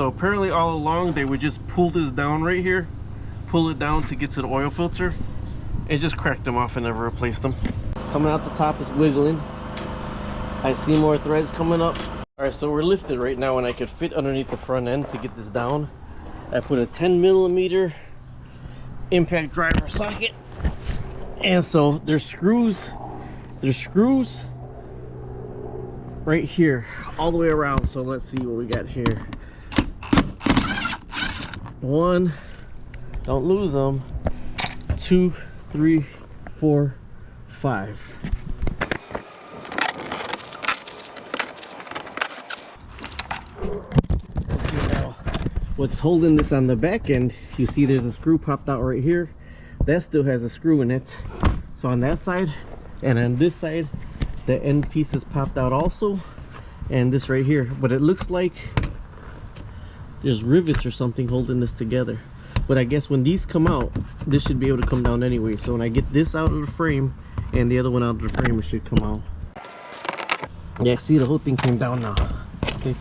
So apparently all along they would just pull this down right here, pull it down to get to the oil filter, and just cracked them off and never replaced them. Coming out the top is wiggling. I see more threads coming up. All right, so we're lifted right now and I could fit underneath the front end to get this down. I put a 10mm impact driver socket, and so there's screws right here all the way around. So let's see what we got here. One, don't lose them. 2, 3, 4, 5. What's holding this on the back end, you see there's a screw popped out right here. That still has a screw in it. So on that side and on this side, the end piece is popped out also, and this right here. But it looks like there's rivets or something holding this together. But I guess when these come out, this should be able to come down anyway. So when I get this out of the frame and the other one out of the frame, it should come out. Yeah, see, the whole thing came down now. Okay.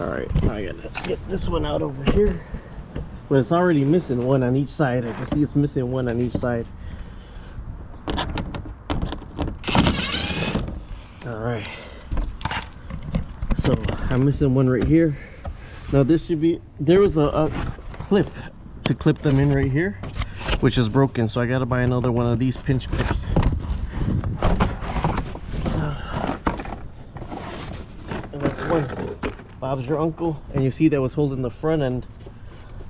All right, now I gotta get this one out over here. But it's already missing one on each side. I can see it's missing one on each side. All right, so I'm missing one right here. Now this should be, there was a clip to clip them in right here, which is broken, so I gotta buy another one of these pinch clips. And that's one. Bob's your uncle. And you see that was holding the front end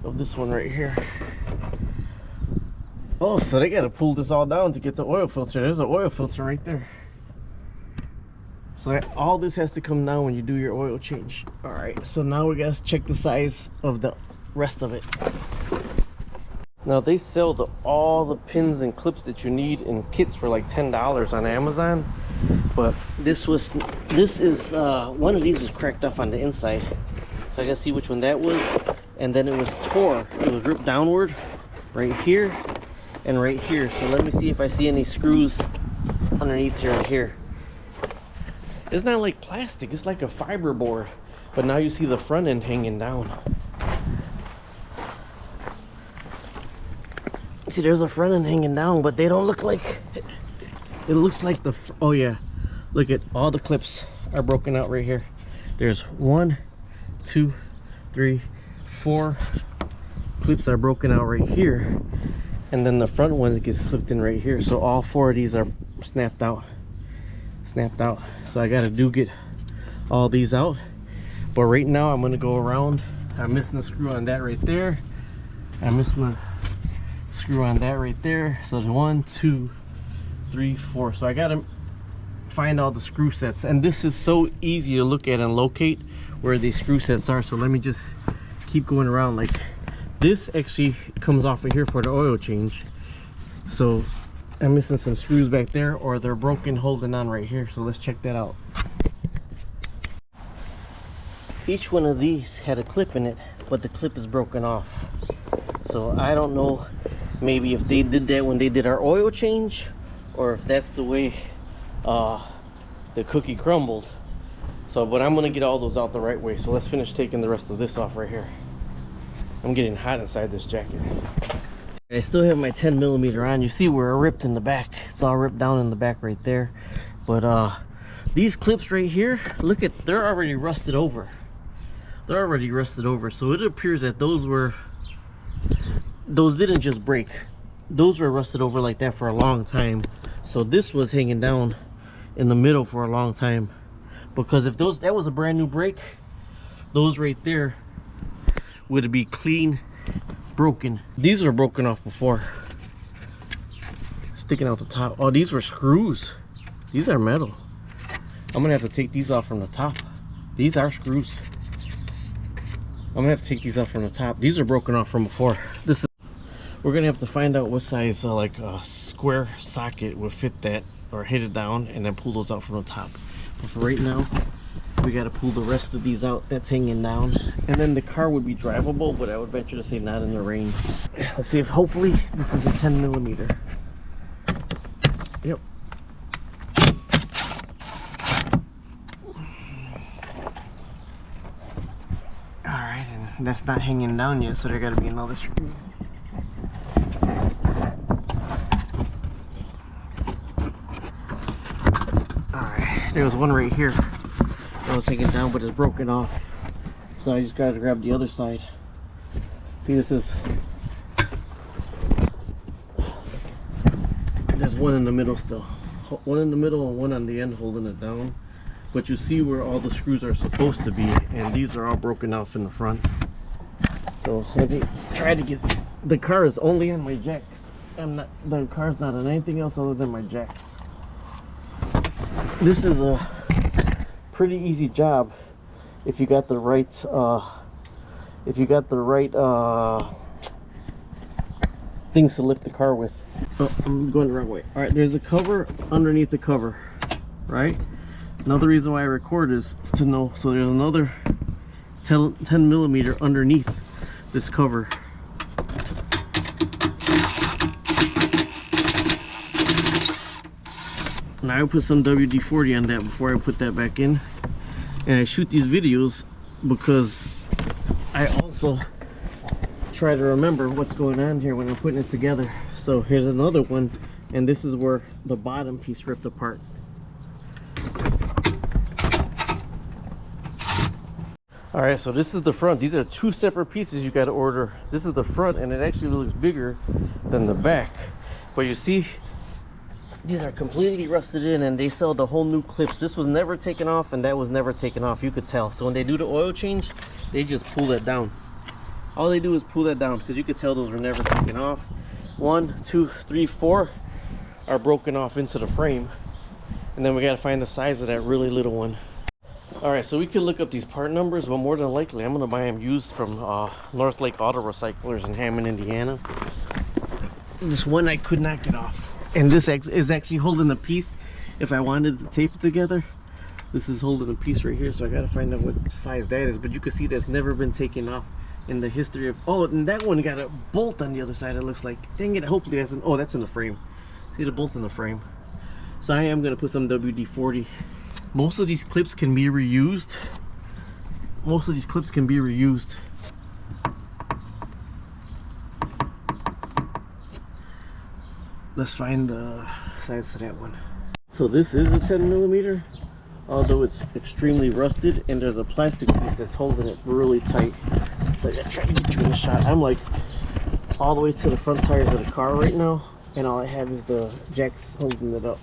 of this one right here. Oh, so they gotta pull this all down to get the oil filter. There's an oil filter right there. So all this has to come down when you do your oil change. All right, so now we gotta check the size of the rest of it. Now they sell all the pins and clips that you need in kits for like $10 on Amazon. But this is one of these was cracked off on the inside. So I gotta see which one that was. And then it was tore. It was ripped downward right here and right here. So let me see if I see any screws underneath here and here. It's not like plastic, it's like a fiber board. But now you see the front end hanging down. See, there's a front end hanging down, but they don't look like, it looks like the, oh yeah, look at all the clips are broken out right here. There's 1, 2, 3, 4 clips are broken out right here, and then the front one gets clipped in right here. So all 4 of these are snapped out. So I gotta get all these out. But right now I'm gonna go around. I'm missing a screw on that right there. I'm missing a screw on that right there. So there's 1, 2, 3, 4. So I gotta find all the screw sets, and this is so easy to look at and locate where these screw sets are. So let me just keep going around. Like this actually comes off of here for the oil change. So I'm missing some screws back there, or they're broken holding on right here. So let's check that out. Each one of these had a clip in it, but the clip is broken off. So I don't know, maybe if they did that when they did our oil change, or if that's the way the cookie crumbled. So, but I'm gonna get all those out the right way. So let's finish taking the rest of this off right here. I'm getting hot inside this jacket. I still have my 10mm on. You see where it ripped in the back. It's all ripped down in the back right there. But these clips right here, look at, they're already rusted over. They're already rusted over. So it appears that those didn't just break. Those were rusted over like that for a long time. So this was hanging down in the middle for a long time. Because if that was a brand new brake, those right there would be clean broken. These were broken off before. Sticking out the top. Oh, these were screws. These are metal. I'm gonna have to take these off from the top. These are screws. I'm gonna have to take these off from the top. These are broken off from before. We're gonna have to find out what size like a square socket would fit that, or hit it down and then pull those out from the top. But for right now, we got to pull the rest of these out that's hanging down, and then the car would be drivable, but I would venture to say not in the rain. Let's see if hopefully this is a 10mm. Yep. All right. and that's not hanging down yet, so there gotta be another screw. Alright, there was one right here that was hanging down, but it's broken off. So I just gotta grab the other side. See, this is, there's one in the middle still. One in the middle and one on the end holding it down. But you see where all the screws are supposed to be, and these are all broken off in the front. So let me try to get, the car is only on my jacks. The car's not on anything else other than my jacks. This is a pretty easy job if you got the right things to lift the car with. Oh, I'm going the wrong way. All right, there's a cover underneath the cover, right? Another reason why I record is to know, so there's another 10 millimeter underneath this cover. Now I put some WD-40 on that before I put that back in. And I shoot these videos because I also try to remember what's going on here when I'm putting it together. So here's another one, and this is where the bottom piece ripped apart. All right, so this is the front. These are two separate pieces you got to order. This is the front, and it actually looks bigger than the back. But you see, these are completely rusted in, and they sell the whole new clips. This was never taken off, and that was never taken off. You could tell. So when they do the oil change, they just pull that down. All they do is pull that down, because you could tell those were never taken off. 1, 2, 3, 4 are broken off into the frame, and then we got to find the size of that really little one. All right, so we could look up these part numbers, but more than likely I'm gonna buy them used from North Lake Auto Recyclers in Hammond, Indiana. This one I could not get off, and this is actually holding a piece. If I wanted to tape it together, this is holding a piece right here, so I gotta find out what size that is. But you can see that's never been taken off in the history of, oh, and that one got a bolt on the other side, it looks like. Dang it, hopefully that's in, oh, that's in the frame. See, the bolt's in the frame. So I am gonna put some WD-40. Most of these clips can be reused. Let's find the size of that one. So this is a 10 millimeter, although it's extremely rusted, and there's a plastic piece that's holding it really tight. So I gotta try to get you in the shot. I'm like all the way to the front tires of the car right now, and all I have is the jacks holding it up.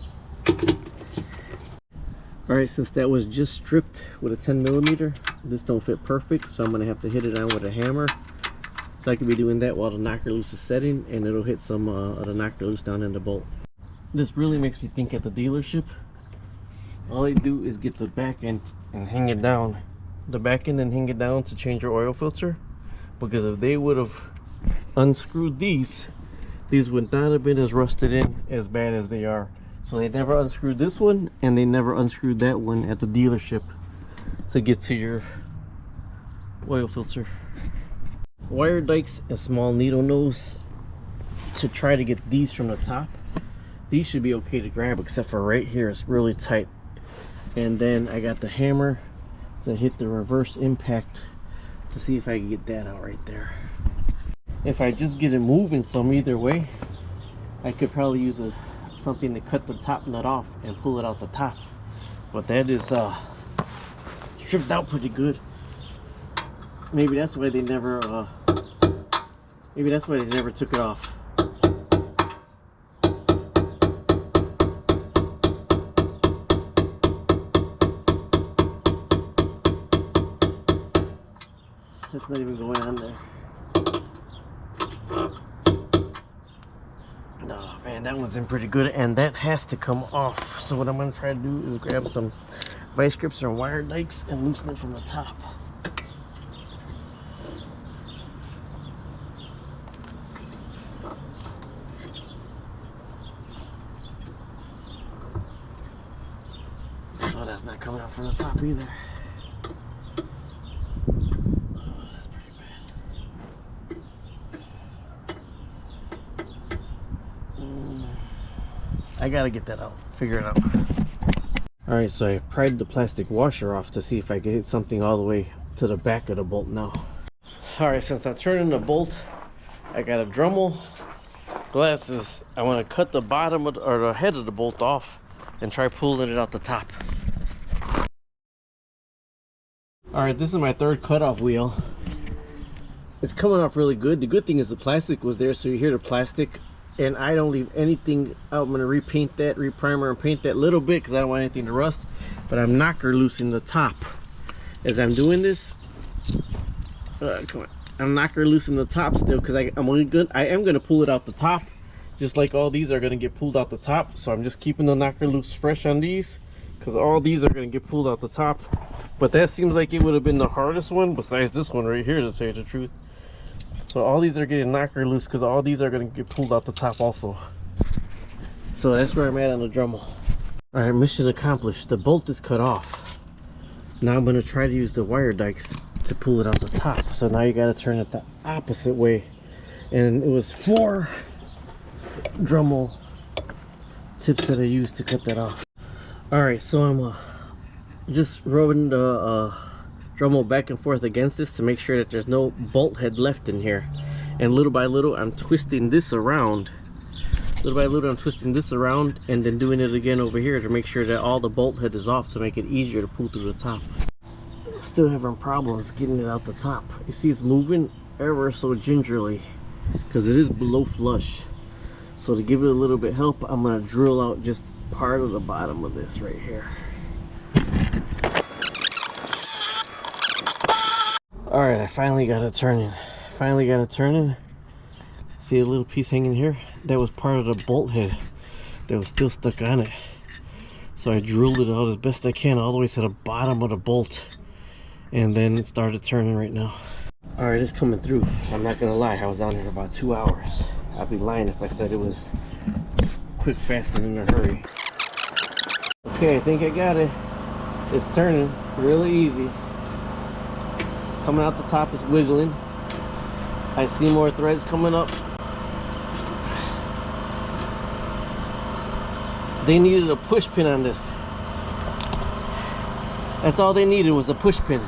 Alright, since that was just stripped with a 10 millimeter, this don't fit perfect, so I'm going to have to hit it on with a hammer. So I could be doing that while the knocker loose is setting, and it'll hit some of the knocker loose down in the bolt. This really makes me think at the dealership, all they do is get the back end and hang it down. The back end and hang it down to change your oil filter. Because if they would have unscrewed these would not have been as rusted in as bad as they are. So they never unscrewed this one, and they never unscrewed that one at the dealership to get to your oil filter. Wire dikes and small needle nose to try to get these from the top. These should be okay to grab, except for right here, it's really tight. And then I got the hammer to hit the reverse impact to see if I can get that out right there. If I just get it moving some either way, I could probably use something to cut the top nut off and pull it out the top, but that is stripped out pretty good. Maybe that's why they never took it off. That's not even going on there. Oh man, that one's in pretty good, and that has to come off. So what I'm going to try to do is grab some vice grips or wire dikes and loosen it from the top. Oh, that's not coming out from the top either. I gotta get that out, figure it out. Alright, so I pried the plastic washer off to see if I could hit something all the way to the back of the bolt now. All right, since I'm turning the bolt, I got a Dremel, glasses. I want to cut the bottom of or the head of the bolt off and try pulling it out the top. All right, this is my third cutoff wheel. It's coming off really good. The good thing is the plastic was there, so you hear the plastic, and I don't leave anything out. I'm gonna repaint that, reprimer and paint that little bit because I don't want anything to rust, but I'm knocker loosing the top. As I'm doing this, come on. I'm knocker loosing the top still because I am gonna pull it out the top, just like all these are gonna get pulled out the top. So I'm just keeping the knocker loose fresh on these because all these are gonna get pulled out the top. But that seems like it would have been the hardest one besides this one right here, to say the truth. So all these are getting knocker loose because all these are gonna get pulled out the top also. So that's where I'm at on the Dremel. All right, mission accomplished. The bolt is cut off. Now I'm gonna try to use the wire dikes to pull it out the top. So now you got to turn it the opposite way, and it was 4 Dremel tips that I used to cut that off. All right, so I'm just rubbing the Dremel back and forth against this to make sure that there's no bolt head left in here, and little by little I'm twisting this around. Little by little I'm twisting this around and then doing it again over here to make sure that all the bolt head is off to make it easier to pull through the top. Still having problems getting it out the top. You see it's moving ever so gingerly because it is below flush. So to give it a little bit help, I'm going to drill out just part of the bottom of this right here. All right, I finally got it turning. See a little piece hanging here? That was part of the bolt head that was still stuck on it. So I drilled it out as best I can all the way to the bottom of the bolt, and then it started turning right now. All right, it's coming through. I'm not gonna lie, I was down here for about 2 hours. I'd be lying if I said it was quick, fast, and in a hurry. Okay, I think I got it. It's turning really easy. Coming out the top, is wiggling. I see more threads coming up. They needed a push pin on this. That's all they needed, was a push pin.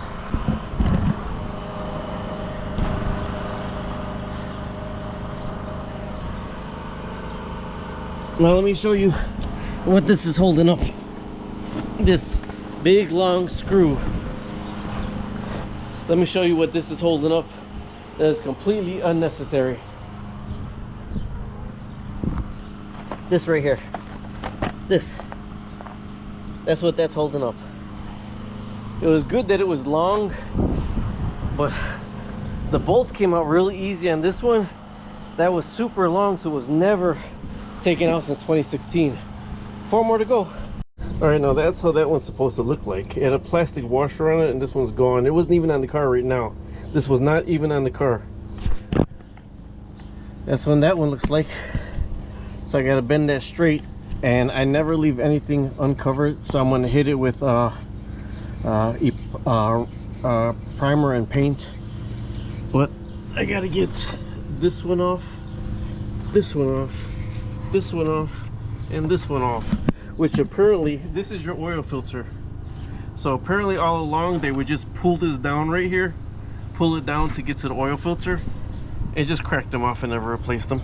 Now let me show you what this is holding up. This big long screw. Let me show you what this is holding up. That is completely unnecessary. This right here. That's what that's holding up. It was good that it was long, but the bolts came out really easy on this one. That was super long, so it was never taken out since 2016. 4 more to go. All right, now that's how that one's supposed to look like. It had a plastic washer on it, and this one's gone. It wasn't even on the car right now. This was not even on the car. That's what that one looks like. So I gotta bend that straight, and I never leave anything uncovered, so I'm gonna hit it with primer and paint. But I gotta get this one off, this one off, this one off, and this one off, which apparently this is your oil filter. So apparently all along they would just pull this down right here, pull it down to get to the oil filter, and just crack them off and never replace them.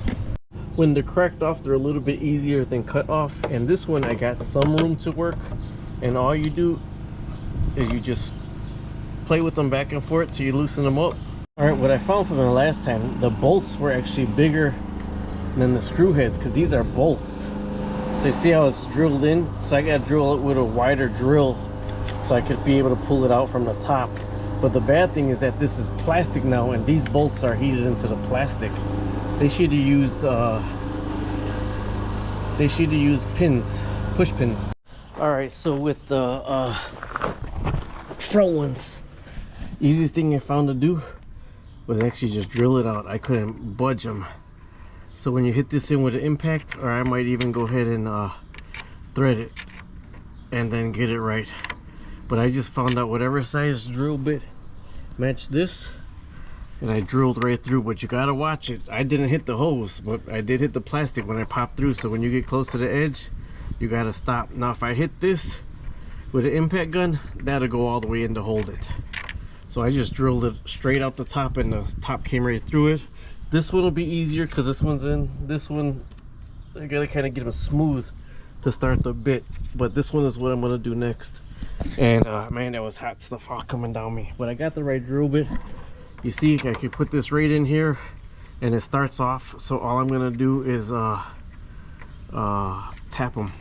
When they're cracked off, they're a little bit easier than cut off, and this one I got some room to work, and all you do is you just play with them back and forth till you loosen them up. All right, what I found from the last time, the bolts were actually bigger than the screw heads because these are bolts. So you see how it's drilled in? So I got to drill it with a wider drill so I could be able to pull it out from the top. But the bad thing is that this is plastic now, and these bolts are heated into the plastic. They should have used pins, push pins. All right, so with the front ones, easiest thing I found to do was actually just drill it out. I couldn't budge them. So when you hit this in with an impact, or I might even go ahead and thread it and then get it right. But I just found out whatever size drill bit matched this, and I drilled right through. But you gotta watch it. I didn't hit the hose, but I did hit the plastic when I popped through. So when you get close to the edge, you gotta stop. Now if I hit this with an impact gun, that'll go all the way in to hold it. So I just drilled it straight out the top and the top came right through it. This one will be easier because this one's in. This one, I gotta kind of get them smooth to start the bit. But this one is what I'm gonna do next. And man, that was hot stuff all coming down me. But I got the right drill bit. You see, I can put this right in here and it starts off. So all I'm gonna do is tap them.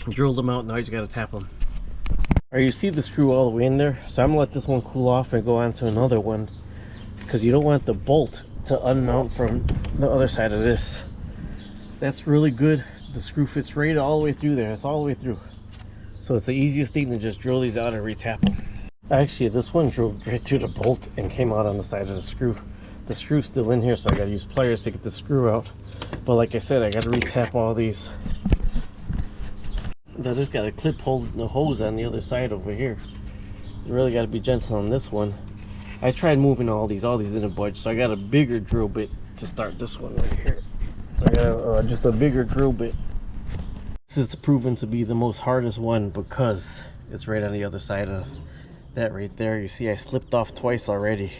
Drill them out, now you just gotta tap them. All right, you see the screw all the way in there, so I'm gonna let this one cool off and go on to another one, because you don't want the bolt to unmount from the other side of this. That's really good. The screw fits right all the way through there. It's all the way through, so it's the easiest thing to just drill these out and retap them. Actually, this one drilled right through the bolt and came out on the side of the screw. The screw's still in here, so I gotta use pliers to get the screw out. But like I said, I gotta retap all these. I just got a clip holding the hose on the other side over here. You really got to be gentle on this one. I tried moving all these didn't budge, so I got a bigger drill bit to start this one right here. I got just a bigger drill bit. This is proven to be the most hardest one because it's right on the other side of that right there. You see I slipped off twice already.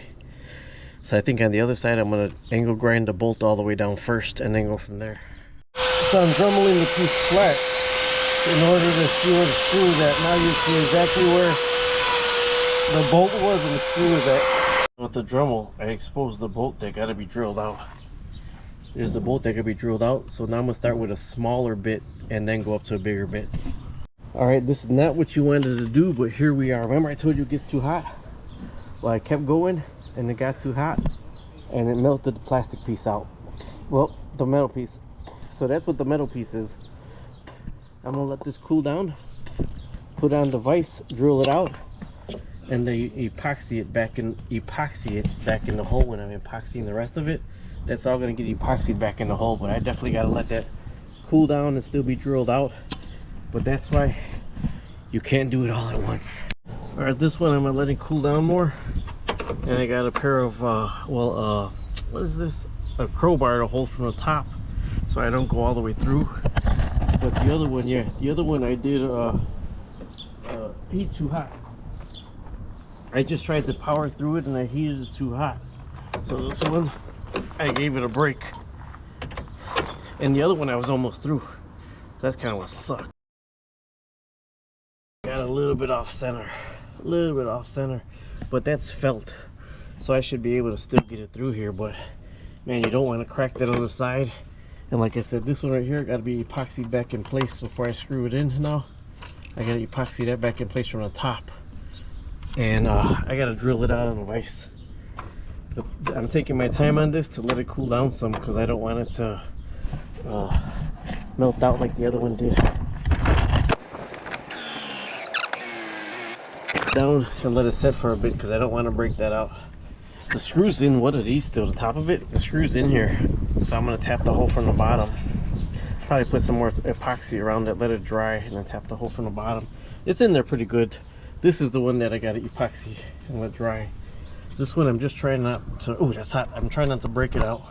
So I think on the other side I'm going to angle grind the bolt all the way down first and then go from there. So I'm drummeling the piece flat in order to see where the screw is at. Now you see exactly where the bolt was and the screw is at. With the Dremel, I exposed the bolt that got to be drilled out. There's the bolt that could be drilled out. So now I'm going to start with a smaller bit and then go up to a bigger bit. Alright, this is not what you wanted to do, but here we are. Remember I told you it gets too hot? Well, I kept going and it got too hot and it melted the plastic piece out. Well, the metal piece. So that's what the metal piece is. I'm gonna let this cool down, put on the vise, drill it out, and then epoxy it back in the hole. When I'm epoxying the rest of it, that's all gonna get epoxied back in the hole. But I definitely gotta let that cool down and still be drilled out. But that's why you can't do it all at once. All right, this one I'm gonna let it cool down more, and I got a pair of what is this? A crowbar to hold from the top, so I don't go all the way through. But the other one, yeah, the other one I did heat too hot. I just tried to power through it and I heated it too hot. So this one, I gave it a break. And the other one I was almost through. So that's kind of what sucked. Got a little bit off center. But that's felt. So I should be able to still get it through here. But man, you don't want to crack that other side. And like I said, this one right here got to be epoxied back in place before I screw it in. Now I got to epoxy that back in place from the top, and I got to drill it out on the vise. But I'm taking my time on this to let it cool down some because I don't want it to melt out like the other one did. Down and let it set for a bit because I don't want to break that out. The screw's in. What are these still? The top of it? The screw's in here. So I'm going to tap the hole from the bottom. Probably put some more epoxy around it, let it dry, and then tap the hole from the bottom. It's in there pretty good. This is the one that I got to epoxy and let dry. This one I'm just trying not to, oh that's hot. I'm trying not to break it out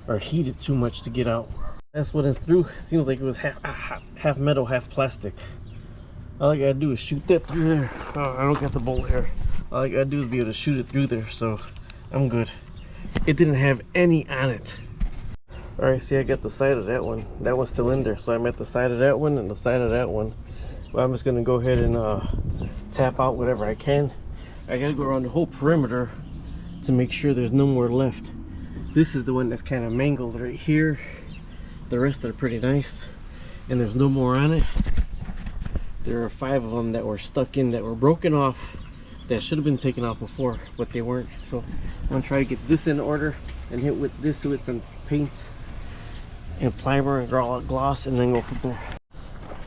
or heat it too much to get out. That's what it's through. Seems like it was half metal, half plastic. All I got to do is shoot that through there. Oh, I don't got the bolt here. All I got to do is be able to shoot it through there, so I'm good. It didn't have any on it. All right, see I got the side of that one. That one's still in there, so I'm at the side of that one and the side of that one. Well, I'm just gonna go ahead and tap out whatever I can. I gotta go around the whole perimeter to make sure there's no more left. This is the one that's kind of mangled right here. The rest are pretty nice, and there's no more on it. There are 5 of them that were stuck in, that were broken off, that should have been taken off before, but they weren't. So I'm gonna try to get this in order and hit with this with some paint and primer and draw out gloss and then go from there.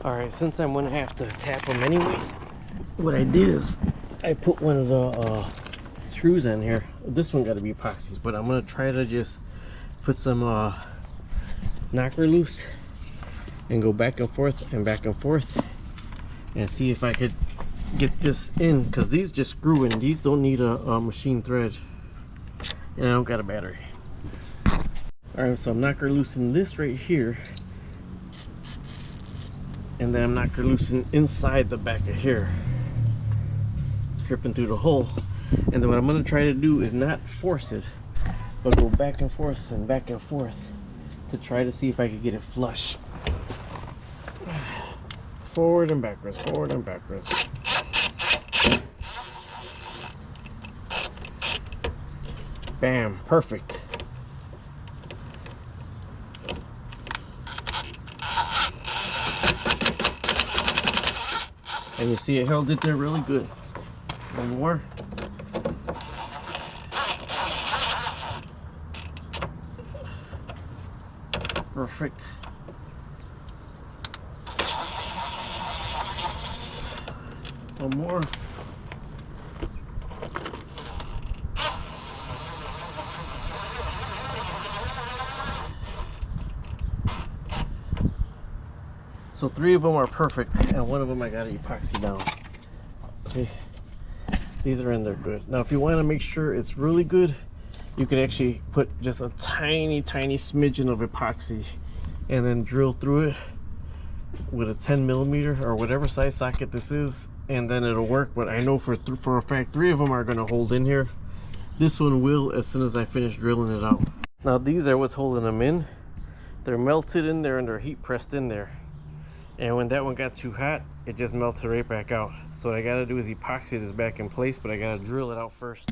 All right, since I'm gonna have to tap them anyways, what I did is I put one of the screws in here. This one got to be epoxies, but I'm gonna try to just put some knocker loose and go back and forth and see if I could get this in, because these just screw in. These don't need a machine thread, and I don't got a battery. All right, so I'm knocker loosing this right here, and then I'm knocker loosing inside the back of here, dripping through the hole. And then what I'm going to try to do is not force it, but go back and forth to try to see if I can get it flush. Forward and backwards, forward and backwards. Bam, perfect. And you see it held it there really good. One more. Perfect. One more. So 3 of them are perfect, and 1 of them I gotta epoxy down. See, these are in there good. Now if you want to make sure it's really good, you can actually put just a tiny smidgen of epoxy and then drill through it with a 10mm or whatever size socket this is, and then it'll work. But I know for a fact 3 of them are going to hold in here. This one will as soon as I finish drilling it out. Now these are what's holding them in. They're melted in there and they're heat pressed in there. And when that one got too hot, it just melted right back out. So what I gotta do is epoxy this back in place, but I gotta drill it out first.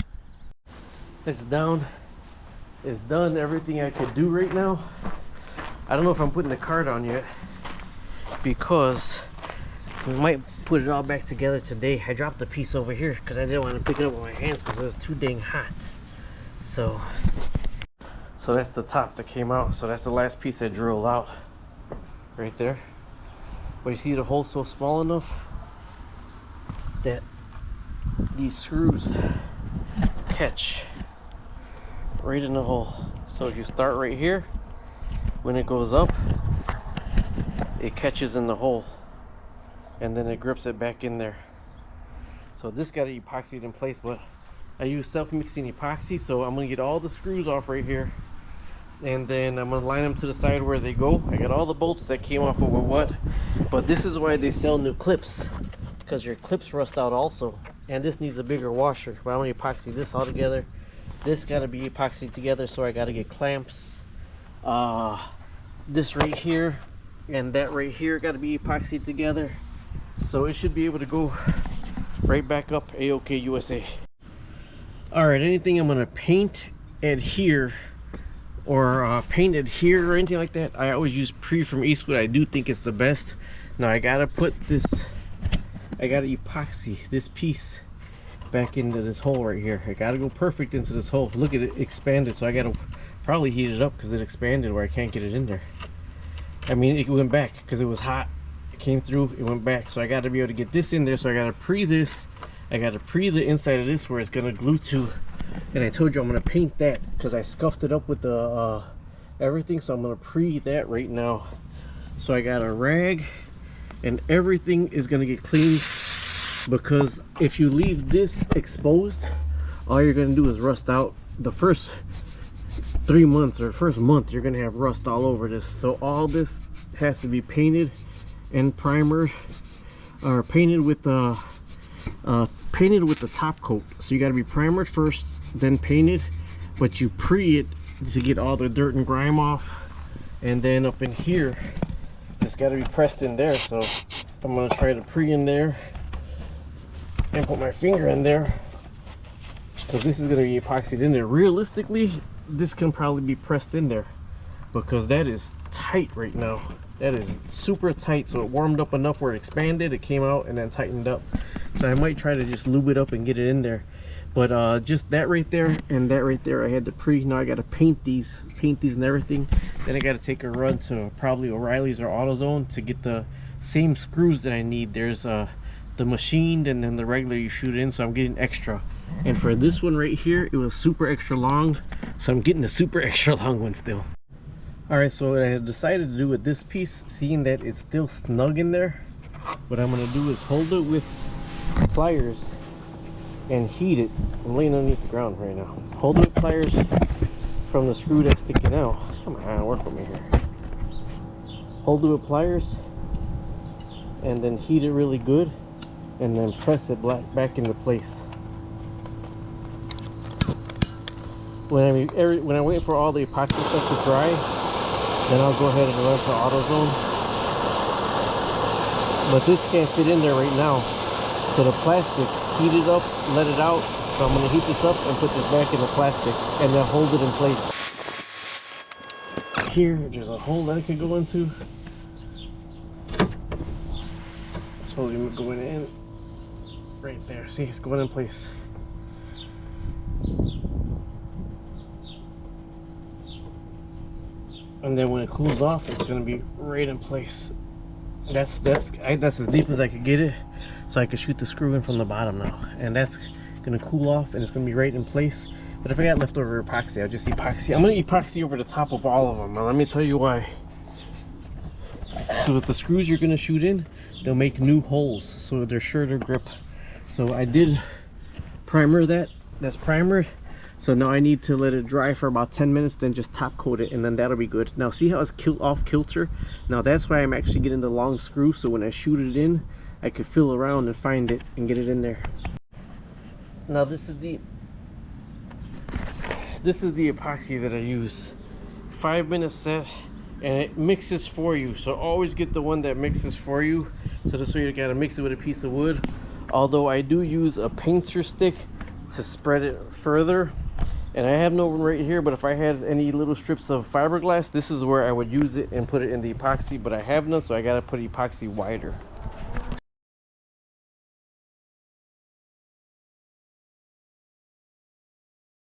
It's down. It's done everything I could do right now. I don't know if I'm putting the card on yet, because we might put it all back together today. I dropped the piece over here because I didn't want to pick it up with my hands because it was too dang hot. So that's the top that came out. So that's the last piece I drilled out right there. But you see the hole so small enough that these screws catch right in the hole. So if you start right here, when it goes up, it catches in the hole and then it grips it back in there. So this got epoxied in place, but I use self-mixing epoxy, so I'm gonna get all the screws off right here, and then I'm gonna line them to the side where they go. I got all the bolts that came off of what, but this is why they sell new clips, because your clips rust out also. And this needs a bigger washer, but I'm gonna epoxy this all together. This gotta be epoxied together, so I gotta get clamps. This right here and that right here gotta be epoxied together, so it should be able to go right back up A-OK USA. All right, anything I'm gonna paint, adhere, or painted here or anything like that, I always use Pre from Eastwood. I do think it's the best. Now I gotta put this, I gotta epoxy this piece back into this hole right here. I gotta go perfect into this hole. Look at it expanded, so I gotta probably heat it up because it expanded where I can't get it in there. I mean, it went back because it was hot. It came through, it went back. So I gotta be able to get this in there. So I gotta pre this. I gotta pre the inside of this where it's gonna glue to. And I told you I'm gonna paint that because I scuffed it up with the everything. So I'm gonna pre that right now. So I got a rag and everything is gonna get cleaned, because if you leave this exposed, all you're gonna do is rust out. The first 3 months or first month, you're gonna have rust all over this. So all this has to be painted and primered, or painted with the top coat. So you got to be primered first, then painted, but you pre it to get all the dirt and grime off. And then up in here, it's got to be pressed in there. So I'm gonna try to pre in there and put my finger in there, because this is gonna be epoxied in there. Realistically, this can probably be pressed in there because that is tight right now. That is super tight. So it warmed up enough where it expanded, it came out, and then tightened up. So I might try to just lube it up and get it in there. But just that right there and that right there, I had to pre. Now I got to paint these and everything. Then I got to take a run to probably O'Reilly's or AutoZone to get the same screws that I need. There's the machined and then the regular you shoot in, so I'm getting extra. And for this one right here, it was super extra long, so I'm getting a super extra long one still. All right, so what I decided to do with this piece, seeing that it's still snug in there, what I'm gonna do is hold it with pliers and heat it. I'm laying underneath the ground right now. Hold it with pliers from the screw that's sticking out. Come on, work with me here. Hold it with pliers and then heat it really good, and then press it back into place. when I wait for all the epoxy stuff to dry, then I'll go ahead and run for AutoZone. But this can't fit in there right now. So the plastic, heat it up, let it out. So I'm gonna heat this up and put this back in the plastic and then hold it in place. Here, there's a hole that I can go into. It's supposed to be going in right there. See, it's going in place. And then when it cools off, it's gonna be right in place. That's as deep as I could get it, so I could shoot the screw in from the bottom now. And that's gonna cool off, and it's gonna be right in place. But if I got leftover epoxy, I'll just epoxy. I'm gonna epoxy over the top of all of them. Now let me tell you why. So with the screws you're gonna shoot in, they'll make new holes, so they're sure to grip. So I did primer that. That's primered. So now I need to let it dry for about 10 minutes, then just top coat it, and then that'll be good. Now see how it's off kilter? Now that's why I'm actually getting the long screw, so when I shoot it in, I could feel around and find it and get it in there. Now this is the epoxy that I use. 5-minute set, and it mixes for you. So always get the one that mixes for you. So this way you gotta mix it with a piece of wood. Although I do use a painter stick to spread it further. And I have no one right here, but if I had any little strips of fiberglass, this is where I would use it and put it in the epoxy, but I have none, so I gotta put epoxy wider.